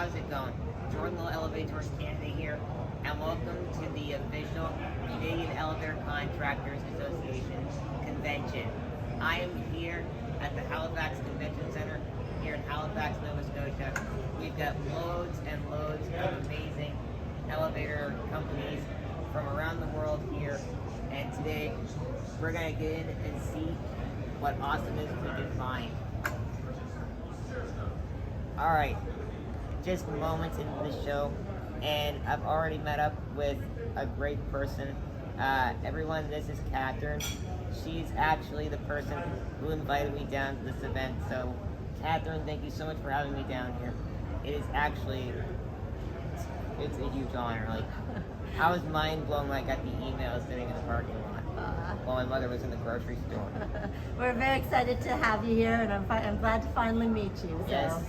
how's it going? Jordan Little Elevator Canada here, and welcome to the official Canadian Elevator Contractors Association convention. I am here at the Halifax Convention Center here in Halifax, Nova Scotia. We've got loads and loads of amazing elevator companies from around the world here, and today we're going to get in and see what awesomeness we can find. Alright, just moments into the show, and I've already met up with a great person. Everyone, this is Catherine. She's actually the person who invited me down to this event. So, Catherine, thank you so much for having me down here. It is actually, it's a huge honor. Like, I was mind blown when I got the email sitting in the parking lot while my mother was in the grocery store. We're very excited to have you here, and I'm glad to finally meet you. So. Yes.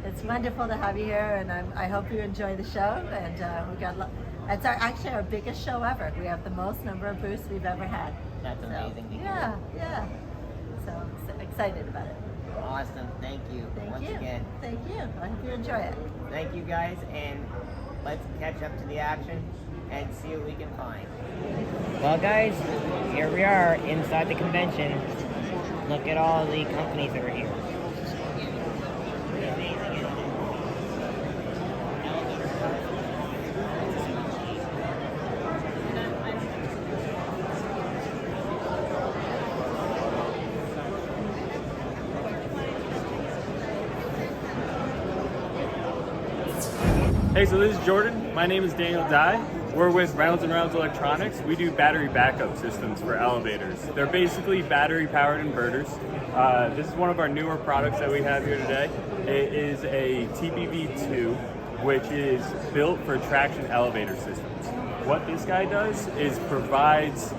It's wonderful to have you here, and I hope you enjoy the show. And we got it's actually our biggest show ever. We have the most number of booths we've ever had. That's amazing to hear. Yeah. So excited about it. Awesome. Thank you. Once again. Thank you. I hope you enjoy it. Thank you guys, and let's catch up to the action and see what we can find. Well guys, here we are inside the convention. Look at all the companies that are here. Hey, so this is Jordan. My name is Daniel Dye. We're with Reynolds & Reynolds Electronics. We do battery backup systems for elevators. They're basically battery-powered inverters. This is one of our newer products that we have here today. It is a TPV2, which is built for traction elevator systems. What this guy does is provides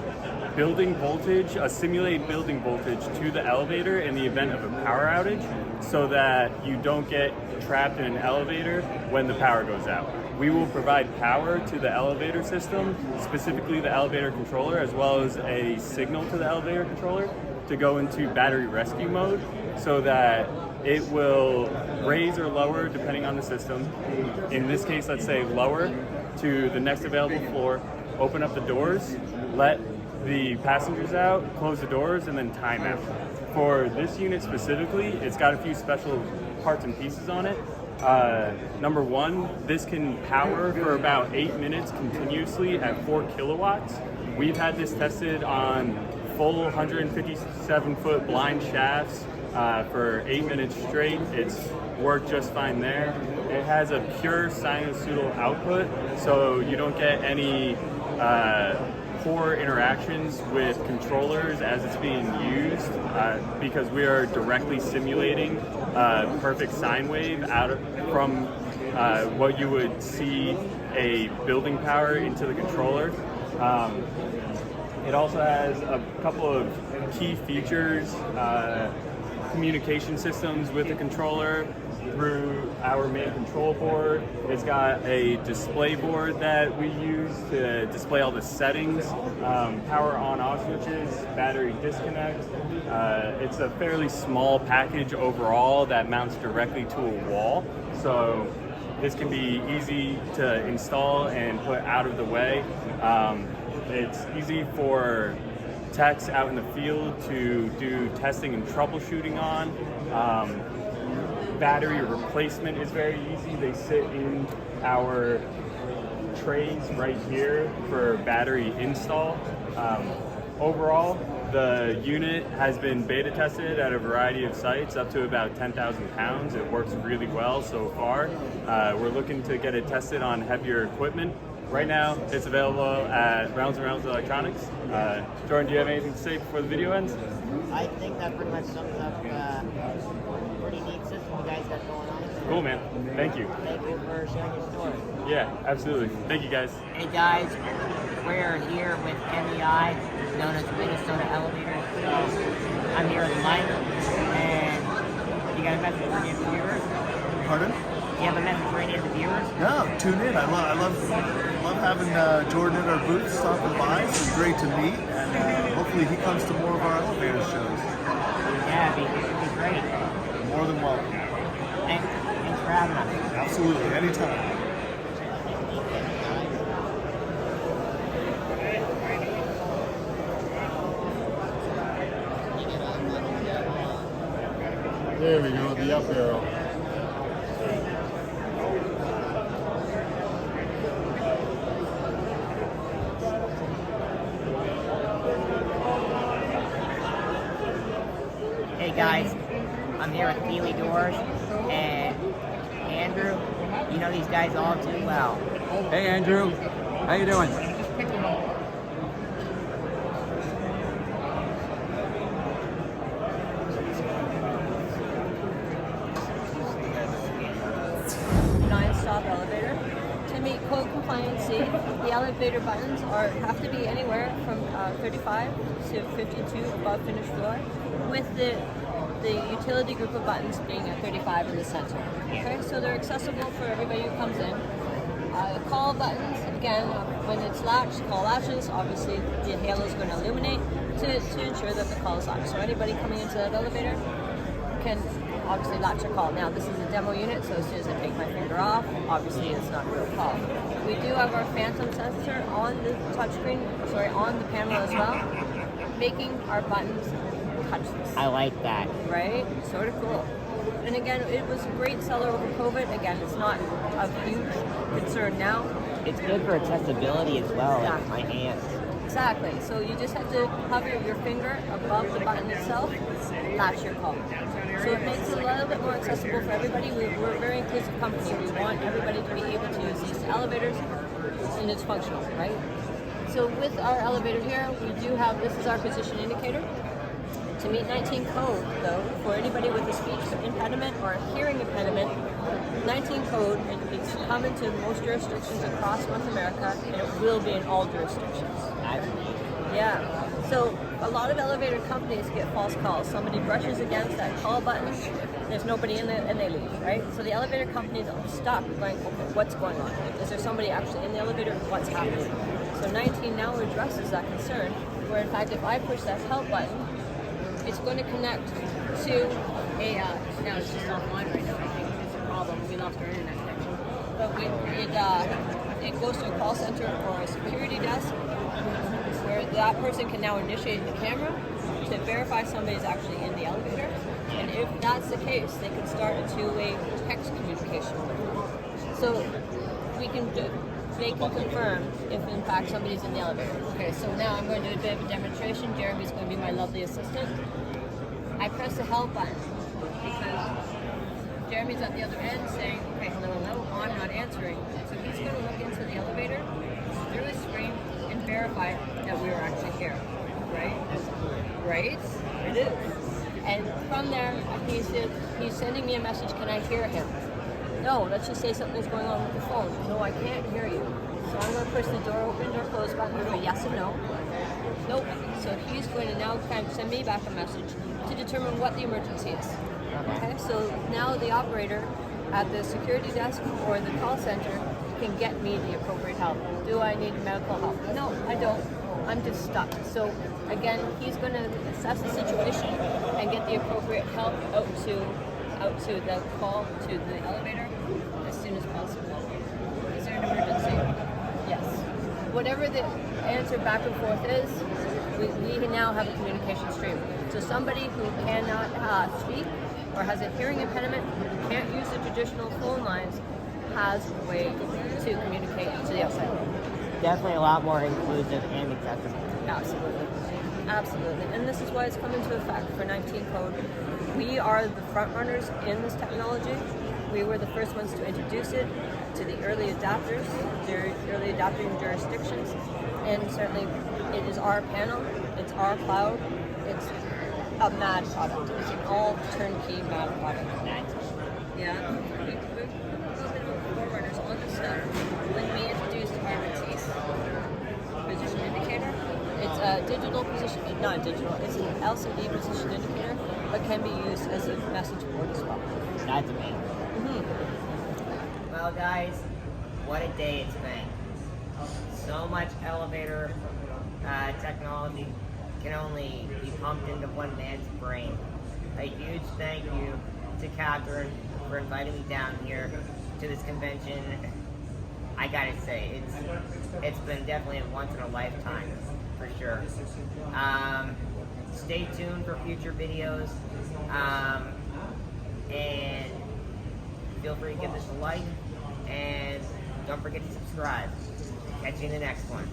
building voltage, a simulated building voltage to the elevator in the event of a power outage, so that you don't get trapped in an elevator when the power goes out. We will provide power to the elevator system, specifically the elevator controller, as well as a signal to the elevator controller to go into battery rescue mode, so that it will raise or lower depending on the system. In this case, let's say lower to the next available floor, open up the doors, let the passengers out, close the doors, and then time out. For this unit specifically, it's got a few special parts and pieces on it. Number one, this can power for about 8 minutes continuously at 4 kilowatts. We've had this tested on full 157-foot blind shafts for 8 minutes straight. It's worked just fine there. It has a pure sinusoidal output, so you don't get any poor interactions with controllers as it's being used, because we are directly simulating perfect sine wave from what you would see a building power into the controller. It also has a couple of key features, communication systems with the controller through our main control board. It's got a display board that we use to display all the settings, power on off switches, battery disconnect. It's a fairly small package overall that mounts directly to a wall, so this can be easy to install and put out of the way. It's easy for techs out in the field to do testing and troubleshooting on. Battery replacement is very easy. They sit in our trays right here for battery install. Overall, the unit has been beta tested at a variety of sites up to about 10,000 pounds. It works really well so far. We're looking to get it tested on heavier equipment. Right now, it's available at Reynolds & Reynolds Electronics. Jordan, do you have anything to say before the video ends? I think that pretty much sums up pretty neat system you guys got going on. Cool, man. Thank you. Thank you for sharing your story. Yeah, absolutely. Thank you, guys. Hey guys, we're here with MEI, known as Minnesota Elevators. So I'm here with Mike, and you got a message for any of the viewers? Pardon? Do you have a message for any of the viewers? No, tune in. I love having Jordan at our booth, stopping by. It's great to meet, and hopefully he comes to more of our elevator shows. Yeah, it'd be great. More than welcome. Thanks for having us. Absolutely. Absolutely, anytime. There we go, the up arrow. Hey guys, I'm here with Keely Doors and Andrew. You know these guys all too well. Hey Andrew, how you doing? Non-stop elevator. To meet code compliancy, the elevator buttons have to be anywhere from 35 to 52 above finished floor, with the utility group of buttons being at 35 in the center. Okay, so they're accessible for everybody who comes in. Call buttons, again, when it's latched, call latches, obviously the halo is going to illuminate to ensure that the call is latched. So anybody coming into that elevator can obviously latch a call. Now this is a demo unit, so as soon as I take my finger off, obviously it's not a real call. We do have our phantom sensor on the touchscreen, on the panel as well, making our buttons touchless. I like that. Right? Sort of cool. And again, it was a great seller over COVID. Again, it's not a huge concern now. It's good for accessibility as well, like my hands. Exactly. So you just have to hover your finger above the button itself, latch your call. So it makes it a little bit more accessible for everybody. We're a very inclusive company. We want everybody to be able to use these elevators, and it's functional, right? So with our elevator here, we do have, this is our position indicator. To meet 19 code, though, for anybody with a speech impediment or a hearing impediment, 19 code, it's common to most jurisdictions across North America, and it will be in all jurisdictions. Yeah. So a lot of elevator companies get false calls. Somebody brushes against that call button, there's nobody in there, and they leave, right? So the elevator companies stop going, okay, what's going on? Is there somebody actually in the elevator? What's happening? So 19 now addresses that concern, where in fact if I push that help button, it's going to connect to a, now it's just offline right now, I think it's a problem, we lost our internet connection. But it goes to a call center or a security desk, where that person can now initiate the camera to verify somebody's actually in the elevator. And if that's the case, they can start a two-way text communication with them. So they can confirm if in fact somebody's in the elevator. Okay, so now I'm going to do a bit of a demonstration. Jeremy's going to be my lovely assistant. I press the help button because Jeremy's at the other end saying, okay, hello, I'm not answering. So he's going to look into the elevator through his screen and verify that we are actually here, right? Right? It is. And from there, he's sending me a message, can I hear him? No, let's just say something's going on with the phone. No, I can't hear you. So I'm going to push the door open, door close button for yes and no. Nope. So he's going to now kind of send me back a message to determine what the emergency is. Okay, so now the operator at the security desk or the call center can get me the appropriate help. Do I need medical help? No, I don't. I'm just stuck. So again, he's going to assess the situation and get the appropriate help out to the call to the elevator as soon as possible. Is there an emergency? Yes. Whatever the answer back and forth is, we now have a communication stream. So somebody who cannot speak or has a hearing impediment, who can't use the traditional phone lines, has a way to communicate to the outside world. Definitely a lot more inclusive and accessible. Absolutely. Absolutely. And this is why it's come into effect for 19 code. We are the front runners in this technology. We were the first ones to introduce it to the early adopters, the early adopting jurisdictions, and certainly it is our panel, it's our cloud, it's a mad product. It's an all turnkey mad product. Yeah. We're forerunners on this stuff. When we introduced our Matisse position indicator, it's a digital position, not digital, it's an LCD position indicator, but can be used as a message board as well. That's amazing. Well, guys, what a day it's been. So much elevator technology can only be pumped into one man's brain. A huge thank you to Catherine for inviting me down here to this convention. I gotta say, it's been definitely a once in a lifetime, for sure. Stay tuned for future videos, and feel free to give this a like, and don't forget to subscribe. Catch you in the next one.